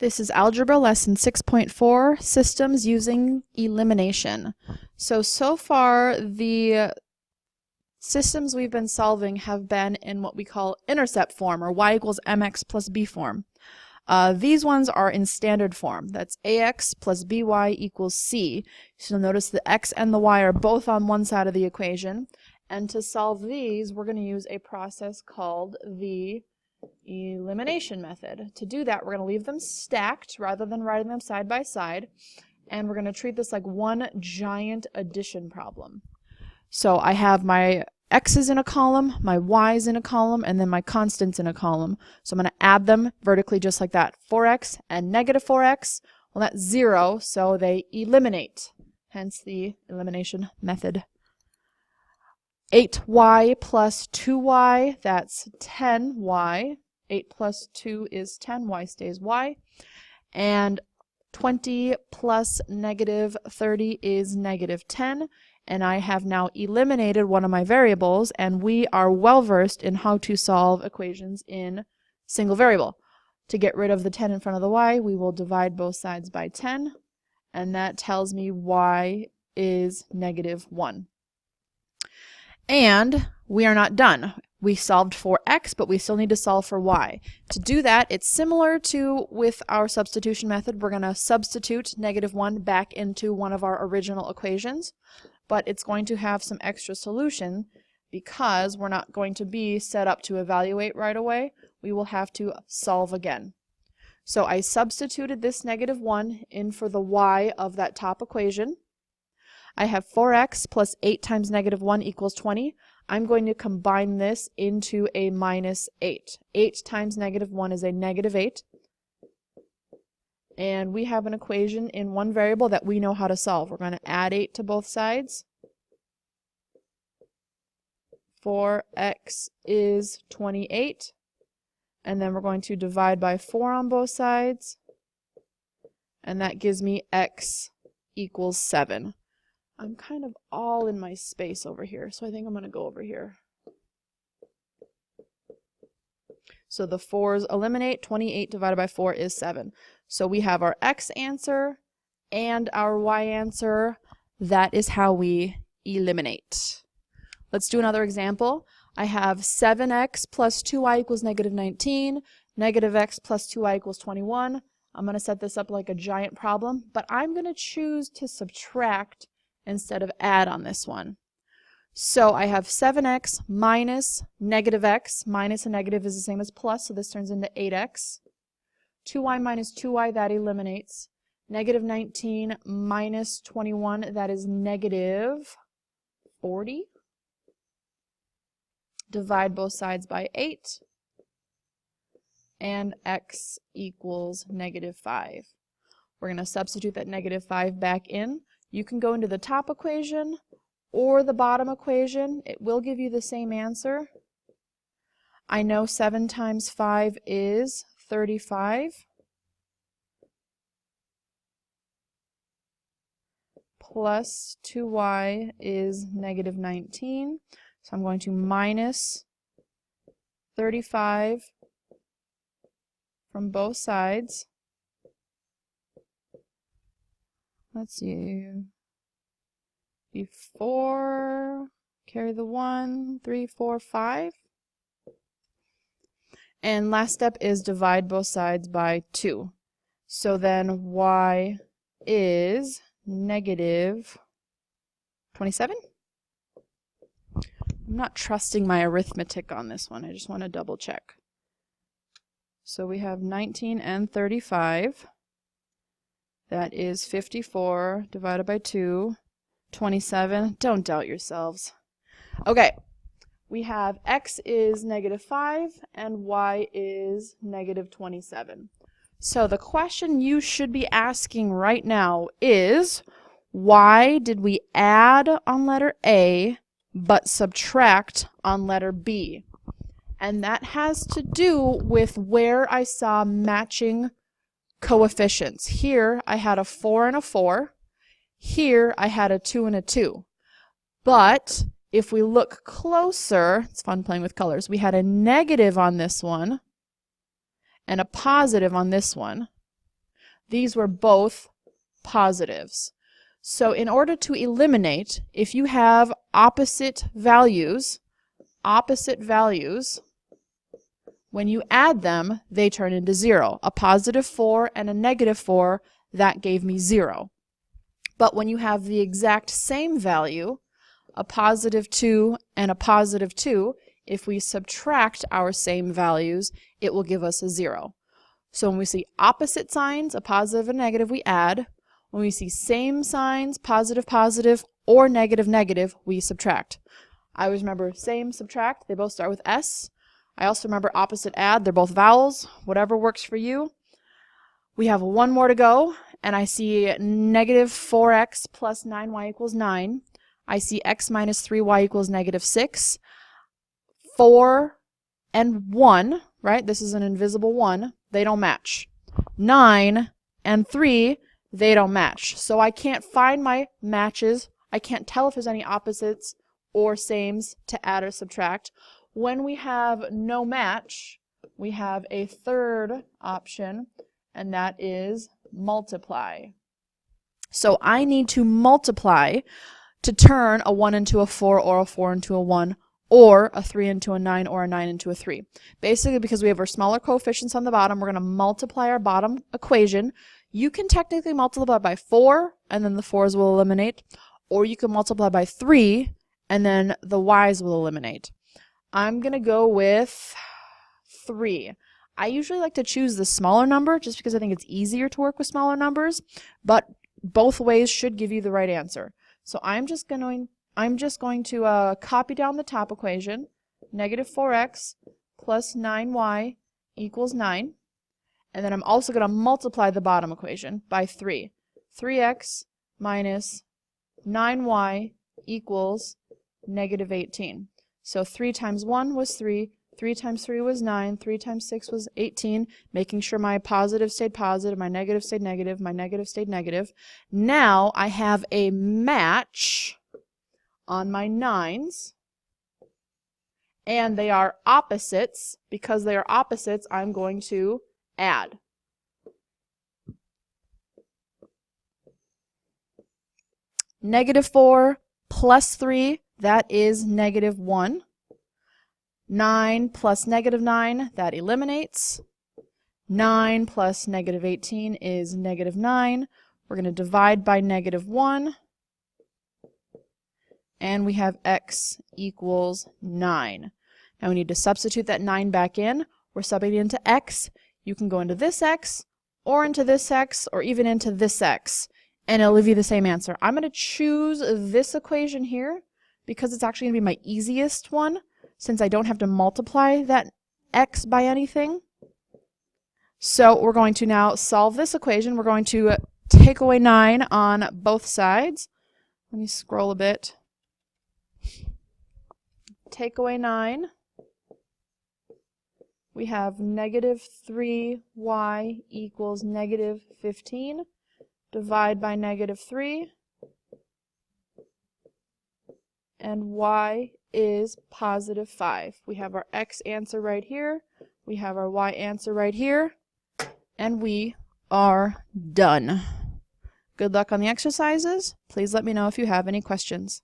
This is Algebra Lesson 6.4, Systems Using Elimination. So far, the systems we've been solving have been in what we call intercept form, or y equals mx plus b form. These ones are in standard form. That's ax plus by equals c. So you'll notice the x and the y are both on one side of the equation. And to solve these, we're going to use a process called the elimination method. To do that, we're going to leave them stacked rather than writing them side by side, and we're going to treat this like one giant addition problem. So I have my x's in a column, my y's in a column, and then my constants in a column. So I'm going to add them vertically just like that. 4x and negative 4x, well, that's 0, so they eliminate, hence the elimination method. 8y plus 2y, that's 10y. 8 plus 2 is 10, y stays y. And 20 plus negative 30 is negative 10. And I have now eliminated one of my variables, and we are well versed in how to solve equations in single variable. To get rid of the 10 in front of the y, we will divide both sides by 10, and that tells me y is negative 1. And we are not done. We solved for x, but we still need to solve for y. To do that, it's similar to with our substitution method. We're going to substitute negative 1 back into one of our original equations, but it's going to have some extra solution because we're not going to be set up to evaluate right away. We will have to solve again. So I substituted this negative 1 in for the y of that top equation. I have 4x plus 8 times negative 1 equals 20. I'm going to combine this into a minus 8. 8 times negative 1 is a negative 8. And we have an equation in one variable that we know how to solve. We're going to add 8 to both sides. 4x is 28. And then we're going to divide by 4 on both sides. And that gives me x equals 7. I'm kind of all in my space over here, so I think I'm going to go over here. So the 4's eliminate. 28 divided by 4 is 7. So we have our x answer and our y answer. That is how we eliminate. Let's do another example. I have 7x plus 2y equals negative 19. Negative x plus 2y equals 21. I'm going to set this up like a giant problem, but I'm going to choose to subtract instead of add on this one. So I have 7x minus negative x. Minus and negative is the same as plus, so this turns into 8x. 2y minus 2y, that eliminates. Negative 19 minus 21, that is negative 40. Divide both sides by 8. And x equals negative 5. We're going to substitute that negative 5 back in. You can go into the top equation or the bottom equation. It will give you the same answer. I know 7 times 5 is 35. Plus 2y is negative 19. So I'm going to minus 35 from both sides. Let's see, before, carry the 1, 3, 4, 5. And last step is divide both sides by 2. So then y is negative 27. I'm not trusting my arithmetic on this one. I just want to double check. So we have 19 and 35. That is 54 divided by 2, 27. Don't doubt yourselves. Okay, we have x is negative 5 and y is negative 27. So the question you should be asking right now is, why did we add on letter A but subtract on letter B? And that has to do with where I saw matching coefficients. Here I had a 4 and a 4. Here I had a 2 and a 2. But if we look closer, it's fun playing with colors, we had a negative on this one and a positive on this one. These were both positives. So in order to eliminate, if you have opposite values, when you add them, they turn into 0. A positive 4 and a negative 4, that gave me 0. But when you have the exact same value, a positive 2 and a positive 2, if we subtract our same values, it will give us a 0. So when we see opposite signs, a positive and negative, we add. When we see same signs, positive, positive, or negative, negative, we subtract. I always remember same, subtract, they both start with S. I also remember opposite, add, they're both vowels, whatever works for you. We have one more to go, and I see negative 4x plus 9y equals 9. I see x minus 3y equals negative 6. 4 and 1, right? This is an invisible 1. They don't match. 9 and 3, they don't match. So I can't find my matches. I can't tell if there's any opposites or sames to add or subtract. When we have no match, we have a third option, and that is multiply. So I need to multiply to turn a 1 into a 4 or a 4 into a 1, or a 3 into a 9 or a 9 into a 3. Basically, because we have our smaller coefficients on the bottom, we're going to multiply our bottom equation. You can technically multiply by 4, and then the 4's will eliminate, or you can multiply by 3, and then the y's will eliminate. I'm going to go with 3. I usually like to choose the smaller number just because I think it's easier to work with smaller numbers, but both ways should give you the right answer. So I'm just going to copy down the top equation, negative 4x plus 9y equals 9. And then I'm also going to multiply the bottom equation by 3. 3x minus 9y equals negative 18. So 3 times 1 was 3, 3 times 3 was 9, 3 times 6 was 18, making sure my positive stayed positive, my negative stayed negative, my negative stayed negative. Now I have a match on my 9's, and they are opposites. Because they are opposites, I'm going to add. Negative 4 plus 3, that is negative 1. 9 plus negative 9, that eliminates. 9 plus negative 18 is negative 9. We're going to divide by negative 1. And we have x equals 9. Now we need to substitute that 9 back in. We're subbing it into x. You can go into this x, or into this x, or even into this x, and it'll give you the same answer. I'm going to choose this equation here because it's actually going to be my easiest one, since I don't have to multiply that x by anything. So we're going to now solve this equation. We're going to take away 9 on both sides. Let me scroll a bit. Take away 9. We have negative 3y equals negative 15. Divide by negative 3. And y is positive 5. We have our x answer right here. We have our y answer right here. And we are done. Good luck on the exercises. Please let me know if you have any questions.